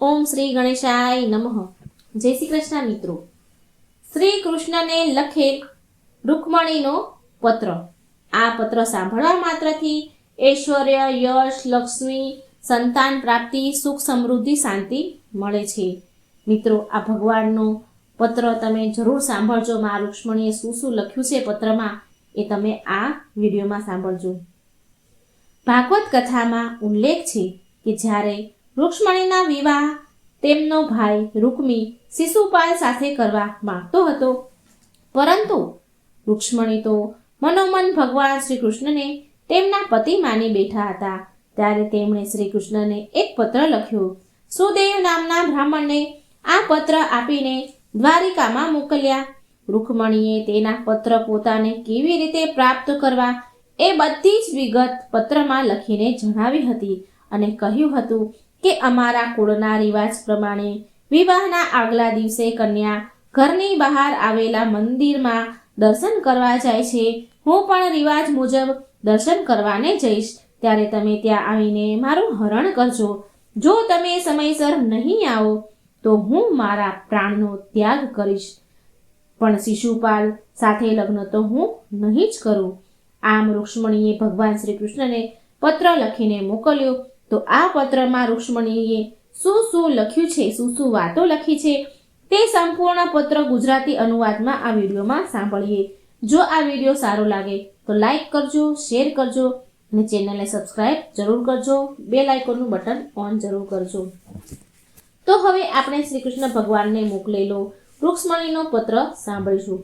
ઓમ શ્રી ગણેશાય નમઃ। જય શ્રી કૃષ્ણ મિત્રો। શ્રી કૃષ્ણને લખેલ રૂકમણીનો પત્ર। આ પત્ર સાંભળવા માત્રથી ઐશ્વર્ય, યશ, લક્ષ્મી, સંતાન પ્રાપ્તિ, સુખ, સમૃદ્ધિ, શાંતિ મળે છે। મિત્રો, આ ભગવાનનો પત્ર તમે જરૂર સાંભળજો। મા રૂક્ષ્મણીએ શું શું લખ્યું છે પત્રમાં એ તમે આ વિડીયોમાં સાંભળજો। ભાગવત કથામાં ઉલ્લેખ છે કે જ્યારે રૂક્ષ્મણીના વિવાહ તેમનો ભાઈ રૂકમી શિશુપાલ સાથે કરવા માંગતો હતો, પરંતુ રૂક્ષ્મણી તો મનોમન ભગવાન શ્રી કૃષ્ણને તેમના પતિ માની બેઠા હતા। ત્યારે તેમણે શ્રી કૃષ્ણને એક પત્ર લખ્યો। સુદેવ નામના બ્રાહ્મણને આ પત્ર આપીને દ્વારિકામાં મોકલ્યા। રૂકમણીએ તેના પત્ર પોતાને કેવી રીતે પ્રાપ્ત કરવા એ બધી જ વિગત પત્રમાં લખીને જણાવી હતી અને કહ્યું હતું કે અમારા કુળના રિવાજ પ્રમાણે વિવાહના આગલા દિવસે કન્યા ઘરની બહાર આવેલા મંદિરમાં દર્શન કરવા જાય છે। હું પણ રિવાજ મુજબ દર્શન કરવાને જઈશ, ત્યારે તમે ત્યાં આવીને મારું હરણ કરજો। જો તમે સમયસર નહીં આવો તો હું મારા પ્રાણનો ત્યાગ કરીશ, પણ શિશુપાલ સાથે લગ્ન તો હું નહીં જ કરું। આમ રૂક્ષ્મણીએ ભગવાન શ્રી કૃષ્ણને પત્ર લખીને મોકલ્યો। તો આ પત્રમાં રૂક્ષ્મણીએ શું શું લખ્યું છે, શું શું વાતો લખી છે તે સંપૂર્ણ પત્ર ગુજરાતી અનુવાદમાં આ વિડીયોમાં સાંભળીએ। જો આ વિડીયો સારો લાગે તો લાઈક કરજો, શેર કરજો અને ચેનલને સબસ્ક્રાઇબ જરૂર કરજો। બેલ આઇકોનનું બટન ઓન જરૂર કરજો। તો હવે આપણે શ્રી કૃષ્ણ ભગવાનને મોકલેલો રૂક્ષ્મણીનો પત્ર સાંભળીશું।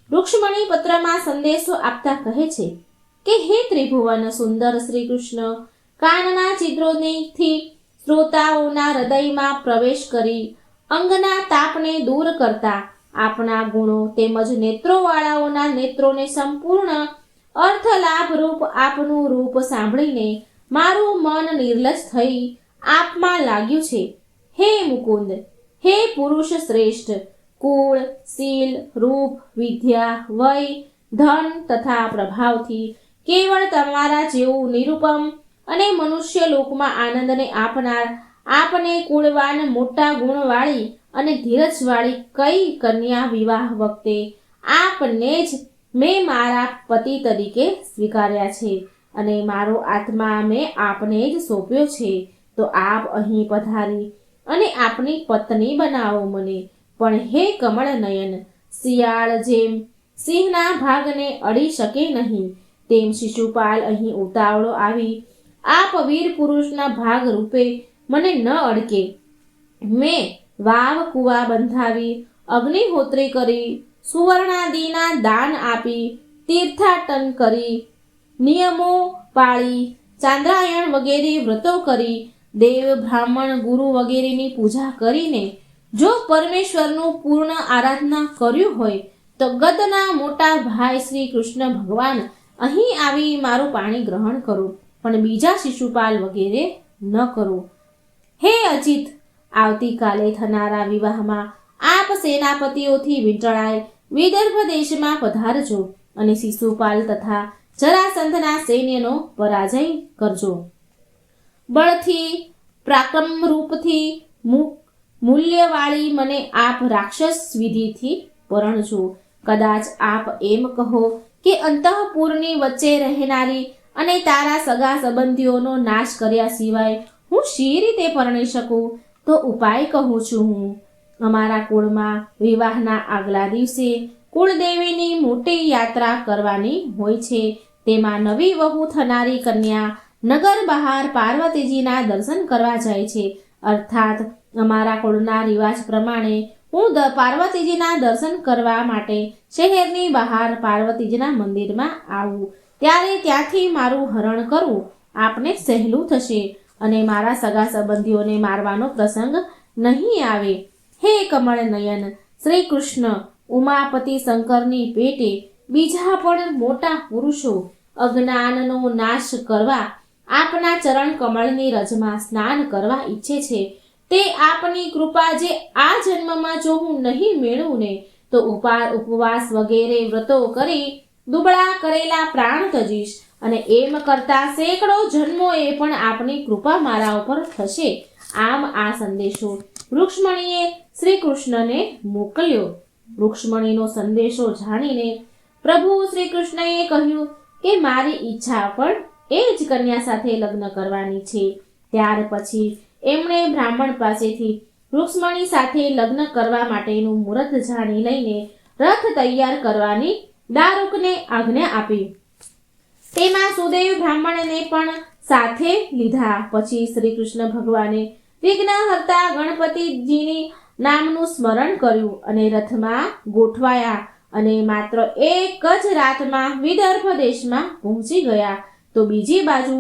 રૂક્ષ્મણી પત્રમાં સંદેશો આપતા કહે છે કે હે ત્રિભુવન સુંદર શ્રી કૃષ્ણ, કાનના છિદ્રોથી શ્રોતાઓના હૃદયમાં પ્રવેશ કરી અંગના તાપને દૂર કરતા આપણા ગુણો તેમજ નેત્રોવાળાઓના નેત્રોને સંપૂર્ણ અર્થલાભરૂપ આપનું રૂપ સાંભળીને મારું મન નિર્લજ થઈ આપમાં લાગ્યું છે। હે મુકુંદ, હે પુરુષ શ્રેષ્ઠ, કુળ, શીલ, રૂપ, વિદ્યા, વય, ધન તથા પ્રભાવથી કેવળ તમારા જેવું નિરૂપમ અને મનુષ્ય લોકમાં આનંદને આપનાર આપને કુળવાન, મોટા ગુણવાળી અને ધીરજવાળી કઈ કન્યા વિવાહ વખતે આપને જ મેં મારા પતિ તરીકે સ્વીકાર્યા છે અને મારો આત્મા મેં આપને જ સોંપ્યો છે। તો આપ અહીં પધારી અને આપની પત્ની બનાવો મને। પણ હે કમળ નયન, શિયાળ જેમ સિંહના ભાગને અડી શકે નહીં, તેમ શિશુપાલ અહીં ઉતાવળો આવી આપ વીર પુરુષના ભાગ રૂપે મને ન અડકે। મેં વાવ કુવા બંધાવી, અગ્નિહોત્રી કરી, સુવર્ણાદિના દાન આપી, તીર્થાટન કરી, નિયમો પાળી, ચાંદ્રાયણ વગેરે વ્રતો કરી, દેવ, બ્રાહ્મણ, ગુરુ વગેરેની પૂજા કરીને જો પરમેશ્વરનું પૂર્ણ આરાધના કર્યું હોય તો ગદના મોટા ભાઈ શ્રી કૃષ્ણ ભગવાન અહીં આવી મારું પાણી ગ્રહણ કરો, પણ બીજા શિશુપાલ વગેરે ન કરો। હે અજિત, આવતીકાલે થનારા વિવાહમાં આપ સેનાપતિઓથી વીંટળાય વિદર્ભ દેશમાં પધારજો અને શિશુપાલ તથા જરાસંધના સૈન્યનો પરાજય કરજો। બળથી, પરાક્રમ રૂપથી મૂલ્યવાળી મને આપ રાક્ષસ વિધિથી પરણજો। કદાચ આપ એમ કહો કે અંતઃપુરની વચ્ચે રહેનારી અને તારા સગા સંબંધીઓનો નાશ કર્યા સિવાય હું શી રીતે પરણી શકું? તો ઉપાય કહું છું હું। અમારા કુળમાં વિવાહના આગલા દિવસે કુળદેવીની મોટી યાત્રા કરવાની હોય છે। તેમાં નવી વહુ થનારી કન્યા નગર બહાર પાર્વતીજીના દર્શન કરવા જાય છે। અર્થાત અમારા કુળના રિવાજ પ્રમાણે હું પાર્વતીજીના દર્શન કરવા માટે શહેરની બહાર પાર્વતીજીના મંદિરમાં આવું, ત્યારે ત્યાંથી મારું હરણ કરવું આપને સહેલું થશે અને મારા સગા સંબંધીઓને મારવાનો પ્રસંગ નહીં આવે। હે કમળ નયન શ્રી કૃષ્ણ, ઉમાપતિ શંકરની પેટે બીજા પણ મોટા પુરુષો અજ્ઞાનનો નાશ કરવા આપના ચરણ કમળની રજમાં સ્નાન કરવા ઈચ્છે છે। તે આપની કૃપા જે આ જન્મમાં જો હું નહીં મેળવું ને તો ઉપવાસ વગેરે વ્રતો કરી દુબળા કરેલા પ્રાણ તજીશ અને એમ કરતા સેંકડો જન્મોએ પણ આપની કૃપા મારા ઉપર થશે। આમ આ સંદેશો રૂક્ષ્મણીએ શ્રી કૃષ્ણને મોકલ્યો. રૂક્ષ્મણીનો સંદેશો જાણીને પ્રભુ શ્રી કૃષ્ણએ કહ્યું કે મારી ઈચ્છા પણ એ જ કન્યા સાથે લગ્ન કરવાની છે. ત્યાર પછી એમણે બ્રાહ્મણ પાસેથી રૂક્ષ્મણી સાથે લગ્ન કરવા માટેનું મુહૂર્ત જાણી લઈને રથ તૈયાર કરવાની દારૂકને આજ્ઞા આપી. તેમાં સુદેવ બ્રાહ્મણને પણ સાથે લીધા. પછી શ્રી કૃષ્ણ ભગવાને વિઘ્નહર્તા ગણપતિજીની નામનું સ્મરણ કર્યું અને રથમાં ગોઠવાયા અને માત્ર એક જ રાતમાં વિદર્ભ દેશમાં પહોંચી ગયા. તો બીજી બાજુ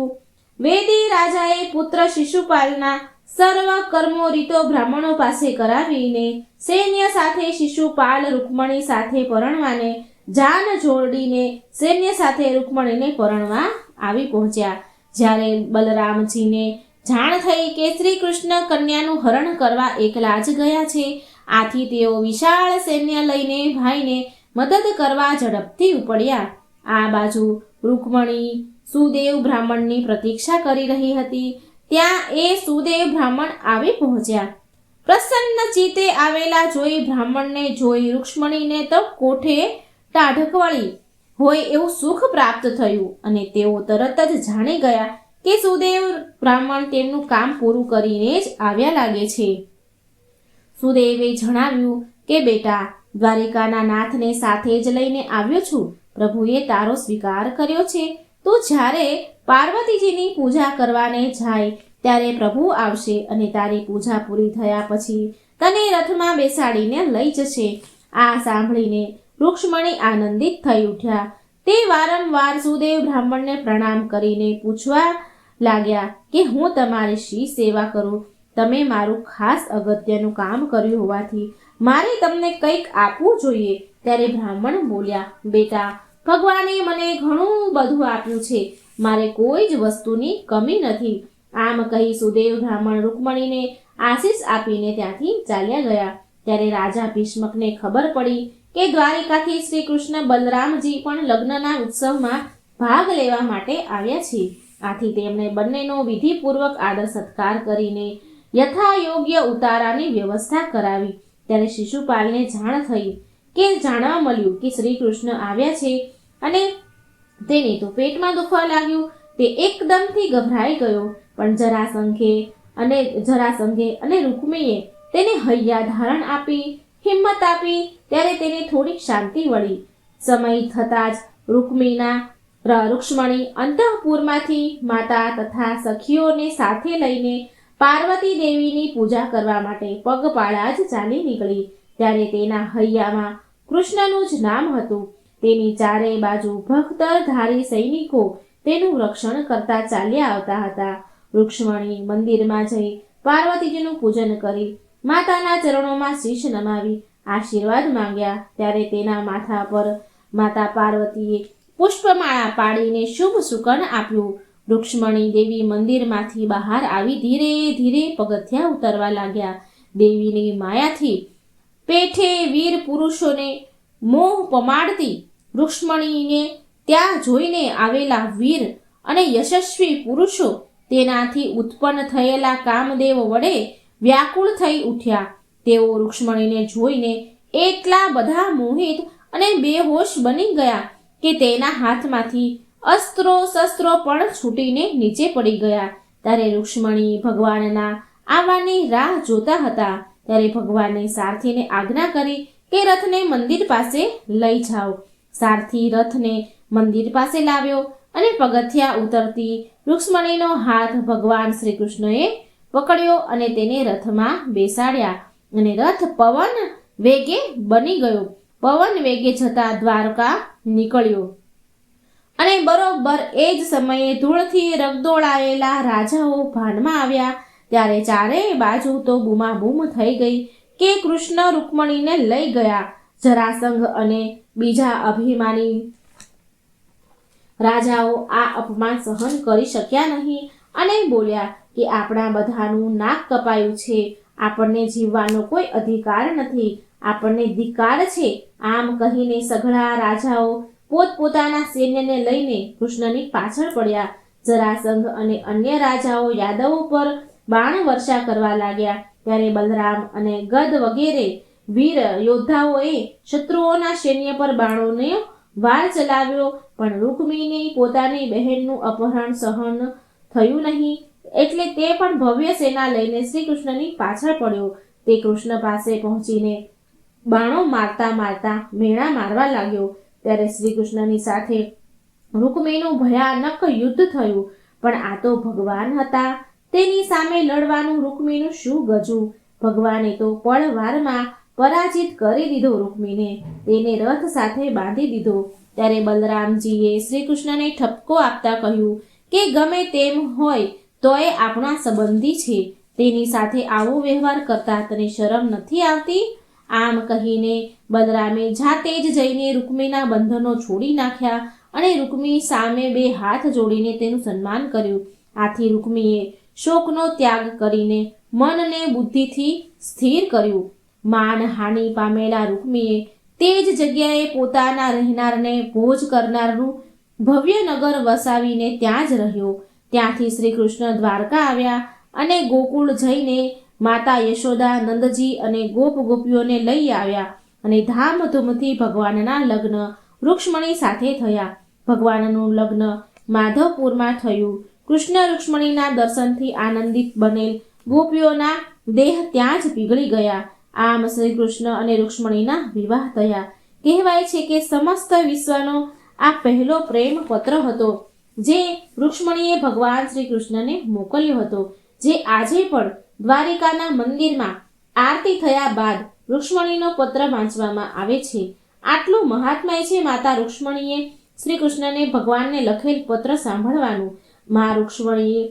વેદી રાજાએ પુત્ર શિશુપાલના સર્વ કર્મો રીતો બ્રાહ્મણો પાસે કરાવીને સૈન્ય સાથે શિશુપાલ રૂકમણી સાથે પરણવાને જાન જોડીને સૈન્ય સાથે રૂકમણીને પરણવા આવી પહોંચ્યા. જ્યારે બલરામજીને જાણ થઈ કે શ્રી કૃષ્ણ કન્યાનું હરણ કરવા એકલા જ ગયા છે, આથી તેઓ વિશાળ સૈન્ય લઈને ભાઈને મદદ કરવા ઝડપથી ઉપડ્યા. આ બાજુ રૂકમણી સુદેવ બ્રાહ્મણની પ્રતીક્ષા કરી રહી હતી. ત્યાં એ સુદેવ બ્રાહ્મણ આવી પહોંચ્યા. પ્રસન્ન ચિત્તે આવેલા જોઈ બ્રાહ્મણને જોઈ રૂક્ષ્મણીને તો કોઠે ટાઢક વળી હોય એવું સુખ પ્રાપ્ત થયું અને તેઓ તરત જ જાણી ગયા કે સુદેવ બ્રાહ્મણ તેમનું કામ પૂરું કરીને જ આવ્યા લાગે છે. સુદેવે જણાવ્યું કે બેટા, દ્વારિકાના નાથને સાથે જ લઈને આવ્યો છું. પ્રભુએ તારો સ્વીકાર કર્યો છે. તું જ્યારે પાર્વતીજીની પૂજા કરવાને જાય ત્યારે પ્રભુ આવશે અને તારી પૂજા પૂરી થયા પછી તને રથમાં બેસાડીને લઈ જશે. આ સાંભળીને રૂક્ષ્મણી આનંદિત થઈ ઉઠ્યા. તે વારંવાર સુદેવ બ્રાહ્મણને પ્રણામ કરીને પૂછવા લાગ્યા કે હું તમારી શી સેવા કરું? તમે મારું ખાસ અગત્યનું કામ કર્યું હોવાથી મારે તમને કંઈક આપવું જોઈએ. ત્યારે બ્રાહ્મણ બોલ્યા, બેટા, ભગવાને મને ઘણું બધું આપ્યું છે. મારે કોઈ જ વસ્તુની કમી નથી. આમ કહી સુદેવ બ્રાહ્મણ રૂકમણીને આશીષ આપીને ત્યાંથી ચાલ્યા ગયા. ત્યારે રાજા ભીષ્મકને ખબર પડી કે દ્વારિકાથી શ્રી કૃષ્ણ બલરામજી પણ લગ્નના ઉત્સવમાં ભાગ લેવા માટે આવ્યા છે. આથી તેમણે બંનેનો વિધિપૂર્વક આદર સત્કાર કરીને યથાયોગ્ય ઉતારાની વ્યવસ્થા કરાવી. ત્યારે શિશુપાલને જાણ થઈ કે જાણવા મળ્યું કે શ્રી કૃષ્ણ આવ્યા છે અને તેને તો પેટમાં દુખવા લાગ્યું. તે એકદમથી ગભરાઈ ગયો. પણ જરાસંઘે અને રૂકમીએ તેને હૈયા ધારણ આપી હિંમત આપી ત્યારે તેને થોડીક શાંતિ વળી. સમય થતાં જ રૂક્ષ્મણી અંતઃપુરમાંથી માતા તથા સખીઓને સાથે લઈને પાર્વતી દેવીની પૂજા કરવા માટે પગપાળા જ ચાલી નીકળી. ત્યારે તેના હૈયામાં કૃષ્ણનું જ નામ હતું. તેની ચારે બાજુ ભક્તરધારી સૈનિકો તેનું રક્ષણ કરતા ચાલ્યા આવતા હતા. રૂક્ષ્મણી મંદિરમાં જઈ પાર્વતીજીનું પૂજન કરી માતાના ચરણોમાં શીશ નમાવી આશીર્વાદ માંગ્યા. ત્યારે તેના માથા પર માતા પાર્વતીએ પુષ્પમાળા પાડીને શુભ શુકન આપ્યું. રૂક્ષ્મણી દેવી મંદિરમાંથી બહાર આવી ધીરે ધીરે પગથિયાં ઉતરવા લાગ્યા. દેવીની માયાથી પેઠે વીર પુરુષોને મોહ પમાડતી રૂક્ષ્મણીને ત્યાં જોઈને આવેલા વીર અને યશસ્વી પુરુષો તેનાથી ઉત્પન્ન થયેલા કામદેવ વડે વ્યાકુળ થઈ ઉઠ્યા. તેઓ રૂક્ષ્મણીને જોઈને એટલા બધા મોહિત અને બેહોશ બની ગયા કે તેના હાથમાંથી અસ્ત્રો શસ્ત્રો પણ છૂટીને નીચે પડી ગયા. ત્યારે રૂક્ષ્મણી ભગવાનના આવવાની રાહ જોતા હતા. ત્યારે ભગવાને સારથીને આજ્ઞા કરી કે રથને મંદિર પાસે લઈ જાઓ. સારથી રથને મંદિર પાસે લાવ્યો અને પગથિયાં ઉતરતી રૂક્ષ્મણીનો હાથ ભગવાન શ્રી કૃષ્ણએ પકડ્યો અને તેને રથમાં બેસાડ્યા અને રથ પવન વેગે બની ગયો. પવન વેગે જતા દ્વારકા નીકળ્યો અને બરોબર એ જ સમયે ધૂળથી રગદોળાયેલા રાજાઓ ભાનમાં આવ્યા. ત્યારે ચારેય બાજુ તો બૂમાબૂમ થઈ ગઈ કે કૃષ્ણ રૂકમણીને લઈ ગયા. જરાસંઘ અને બીજા અભિમાની રાજાઓ આ અપમાન સહન કરી શક્યા નહીં અને બોલ્યા કે આપણા બધાનું નાક કપાયું છે. આપણને જીવવાનો કોઈ અધિકાર નથી. આપણને ધિક્કાર છે. આમ કહીને સઘળા રાજાઓ પોતપોતાના સૈન્યને લઈને કૃષ્ણની પાછળ પડ્યા. જરાસંઘ અને અન્ય રાજાઓ યાદવો પર બાણ વર્ષા કરવા લાગ્યા. ત્યારે બલરામ અને ગદ વગેરે વીર યોદ્ધાઓએ શત્રુઓના સૈન્ય પર બાણોનો વાર ચલાવ્યો, પણ રૂકમિણી પોતાની બહેનનું અપહરણ સહન થયું નહીં, એટલે તે પણ ભવ્ય સેના લઈને શ્રી કૃષ્ણની પાછળ પડ્યો. તે કૃષ્ણ પાસે પહોંચીને બાણો મારતા મારતા મેણા મારવા લાગ્યો. ત્યારે શ્રી કૃષ્ણની સાથે રૂકમિણીનું ભયાનક યુદ્ધ થયું, પણ આ તો ભગવાન હતા, તેની સામે લડવાનું રૂકમિણીનું શું ગજું. ભગવાને તો પળવારમાં પરાજિત કરી દીધો રૂકમિણીને, તેને રથ સાથે બાંધી દીધો. ત્યારે બલરામજીએ શ્રી કૃષ્ણને ઠપકો આપતા કહ્યું કે ગમે તેમ હોય તોય આપણા સંબંધી છે, તેની સાથે આવો વ્યવહાર કરતા તને શરમ નથી આવતી? આમ કહીને બલરામે જાતે જ જઈને રૂકમિણીના બંધનો છોડી નાખ્યા અને રૂકમિણી સામે બે હાથ જોડીને તેનું સન્માન કર્યું. આથી રૂકમિણીએ શોકનો ત્યાગ કરીને મનને બુદ્ધિથી સ્થિર કર્યું. માનહાનિ પામેલા રૂકમિણીએ તે જ જગ્યાએ પોતાના રહેનારને ભોજ કરનારનું ભવ્ય નગર વસાવીને ત્યાં જ રહ્યો. ત્યાંથી શ્રી કૃષ્ણ દ્વારકા આવ્યા અને ગોકુળ જઈને માતા યશોદા, નંદજી અને ગોપીઓને લઈ આવ્યા અને ધામધૂમથી ભગવાનના લગ્ન રૂક્ષ્મણી સાથે થયા. ભગવાનનું લગ્ન માધવપુરમાં થયું. કૃષ્ણ રૂક્ષ્મણીના દર્શનથી આનંદિત બનેલ ગોપીઓના દેહ ત્યાં જ પીગળી ગયા. આમ શ્રી કૃષ્ણ અને રૂક્ષ્મણીના વિવાહ થયા. કહેવાય છે કે સમસ્ત વિશ્વનો આ પહેલો પ્રેમ પત્ર હતો જે રૂક્ષ્મણીએ ભગવાન શ્રી કૃષ્ણને મોકલ્યો હતો, જે આજે પણ દ્વારિકાના મંદિરમાં આરતી થયા બાદ રૂક્ષ્મણીનો પત્ર વાંચવામાં આવે છે. આટલું મહાત્મય છે માતા રૂક્ષ્મણીએ શ્રી કૃષ્ણને ભગવાનને લખેલ પત્ર સાંભળવાનું. મા રૂક્ષ્મણીએ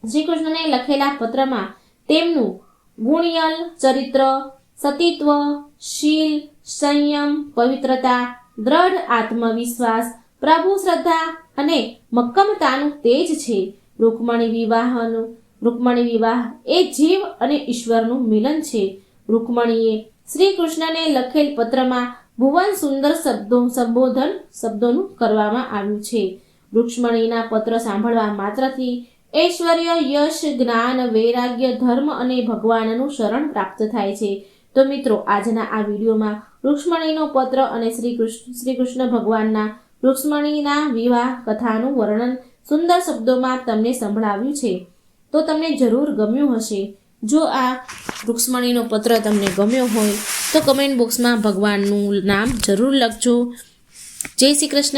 શ્રી કૃષ્ણને લખેલા પત્રમાં તેમનું ગુણિયલ ચરિત્ર, સતીત્વ, શીલ, સંયમ, પવિત્રતા, દ્રઢ આત્મવિશ્વાસ, પ્રભુ શ્રદ્ધા અને મક્કમતાનું તેજ છે. રૂકમણી વિવાહ એ જીવ અને ઈશ્વરનું મિલન છે. રૂકમણીએ શ્રી કૃષ્ણને લખેલ પત્રમાં ભુવન સુંદર શબ્દોનું કરવામાં આવ્યું છે. રૂક્ષ્મણીના પત્ર સાંભળવા માત્રથી ઐશ્વર્ય, યશ, જ્ઞાન, વૈરાગ્ય, ધર્મ અને ભગવાનનું શરણ પ્રાપ્ત થાય છે. તો મિત્રો, આજના આ વિડીયોમાં રૂક્ષ્મણીનો પત્ર અને શ્રી કૃષ્ણ ભગવાનના રૂક્ષ્મણીના વિવાહ કથાનું વર્ણન સુંદર શબ્દોમાં તમને સંભળાવ્યું છે. તો તમને જરૂર ગમ્યું હશે. જો આ રૂક્ષ્મણીનો પત્ર તમને ગમ્યો હોય તો કમેન્ટ બોક્સમાં ભગવાનનું નામ જરૂર લખજો. જય શ્રી કૃષ્ણ.